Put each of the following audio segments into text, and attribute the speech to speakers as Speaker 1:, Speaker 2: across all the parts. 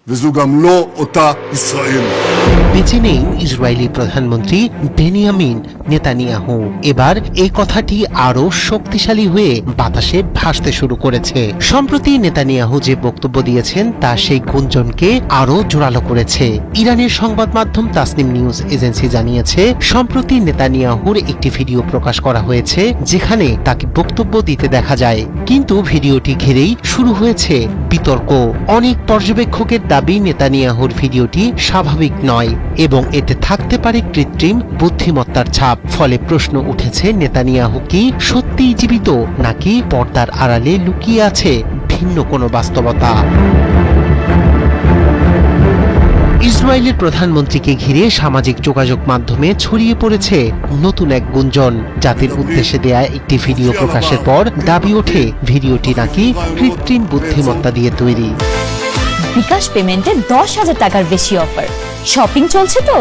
Speaker 1: וזו גם לא אותה ישראל.
Speaker 2: বেঁচে নেই ইসরায়েলি প্রধানমন্ত্রী বেনিয়ামিন নেতানিয়াহু। এবার এই কথাটি আরো শক্তিশালী হয়ে বাতাসে ভাসতে শুরু করেছে। সম্প্রতি নেতানিয়াহু যে বক্তব্য দিয়েছেন তা সেই গুঞ্জনকে আরো জোরালো করেছে। ইরানের সংবাদ মাধ্যম তাসনিম নিউজ এজেন্সি জানিয়েছে, সম্প্রতি নেতানিয়াহুর একটি ভিডিও প্রকাশ করা হয়েছে যেখানে তাকে বক্তব্য দিতে দেখা যায়, কিন্তু ভিডিওটি ঘিরেই শুরু হয়েছে বিতর্ক। অনেক পর্যবেক্ষকের দাবি নেতানিয়াহুর ভিডিওটি স্বাভাবিক নয় এবং এতে থাকতে পারে কৃত্রিম বুদ্ধিমত্তার ছাপ। ফলে প্রশ্ন উঠেছে, নেতানিয়াহু কি সত্যিই জীবিত নাকি পর্দার আড়ালে লুকিয়ে আছে ভিন্ন কোনো বাস্তবতা। ইসরায়েলের প্রধানমন্ত্রীকে ঘিরে সামাজিক যোগাযোগ মাধ্যমে ছড়িয়ে পড়েছে নতুন এক গুঞ্জন। জাতির উদ্দেশ্যে দেয়া একটি ভিডিও প্রকাশের পর দাবি ওঠে ভিডিওটি নাকি কৃত্রিম বুদ্ধিমত্তা দিয়ে তৈরি।
Speaker 3: বিকাশ পেমেন্টে 10,000 টাকার বেশি অফার, শপিং চলছে তো।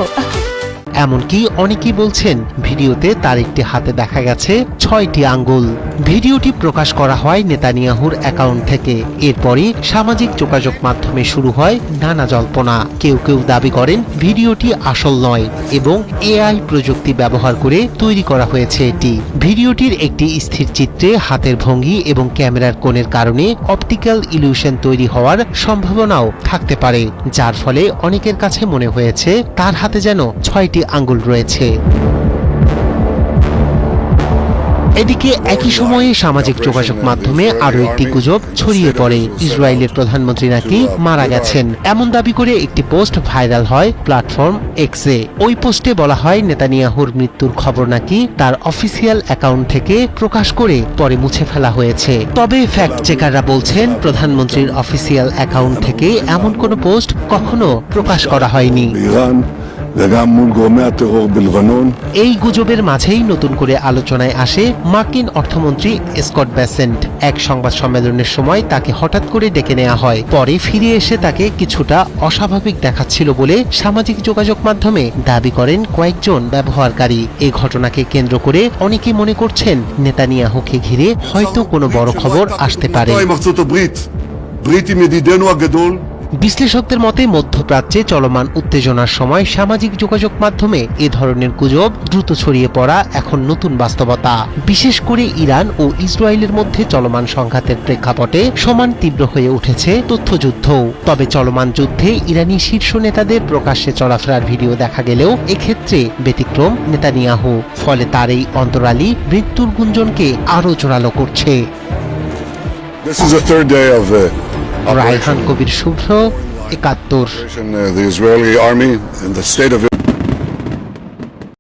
Speaker 2: এমনকি অনেকেই বলছেন ভিডিওতে তার একটি হাতে দেখা গেছে 6টি আঙ্গুল। ভিডিওটি প্রকাশ করা হয় নেতানিয়াহুর অ্যাকাউন্ট থেকে। এরপরই সামাজিক যোগাযোগ মাধ্যমে শুরু হয় নানা জল্পনা। কেউ কেউ দাবি করেন ভিডিওটি আসল নয় এবং এআই প্রযুক্তি ব্যবহার করে তৈরি করা হয়েছে এটি। ভিডিওটির একটি স্থির চিত্রে হাতের ভঙ্গি এবং ক্যামেরার কোণের কারণে অপটিক্যাল ইলিউশন তৈরি হওয়ার সম্ভাবনাও থাকতে পারে, যার ফলে অনেকের কাছে মনে হয়েছে তার হাতে যেন 6টি আঙ্গুল রয়েছে। এদিকে একই সময়ে সামাজিক যোগাযোগ মাধ্যমে আরো একটি গুজব ছড়িয়ে পড়ে, ইসরায়েলের প্রধানমন্ত্রী নাকি মারা গেছেন। এমন দাবি করে একটি পোস্ট ভাইরাল হয় প্ল্যাটফর্ম এক্সে। ওই পোস্টে বলা হয় নেতানিয়াহুর মৃত্যুর খবর নাকি তার অফিসিয়াল অ্যাকাউন্ট থেকে প্রকাশ করে পরে মুছে ফেলা হয়েছে। তবে ফ্যাক্ট চেকাররা বলছেন প্রধানমন্ত্রীর অফিসিয়াল অ্যাকাউন্ট থেকে এমন কোনো পোস্ট কখনো প্রকাশ করা হয়নি। এই গুজবের মাঝেই নতুন করে আলোচনায় আসে মার্কিন অর্থমন্ত্রী স্কট বেসেন্ট। এক সংবাদ সম্মেলনের সময় তাকে হঠাৎ করে ডেকে নেওয়া হয়, পরে ফিরে এসে তাকে কিছুটা অস্বাভাবিক দেখাচ্ছিল বলে সামাজিক যোগাযোগ মাধ্যমে দাবি করেন কয়েকজন ব্যবহারকারী। এই ঘটনাকে কেন্দ্র করে অনেকে মনে করছেন নেতানিয়াহুকে ঘিরে হয়তো কোনো বড় খবর আসতে পারে। বিশ্লেষকদের মতে মধ্যপ্রাচ্যে চলমান উত্তেজনার সময় সামাজিক যোগাযোগ মাধ্যমে এ ধরনের গুজব দ্রুত ছড়িয়ে পড়া এখন নতুন বাস্তবতা। বিশেষ করে ইরান ও ইসরায়েলের মধ্যে চলমান সংঘাতের প্রেক্ষাপটে সমান তীব্র হয়ে উঠেছে তথ্যযুদ্ধ। তবে চলমান যুদ্ধে ইরানি শীর্ষ নেতাদের প্রকাশ্যে চলাফেরার ভিডিও দেখা গেলেও এক্ষেত্রে ব্যতিক্রম নেতানিয়াহু। ফলে তার এই অন্তরালী মৃত্যুর গুঞ্জনকে আরো জোরালো করছে। রায়হান কবির শুভ্র, ৭১।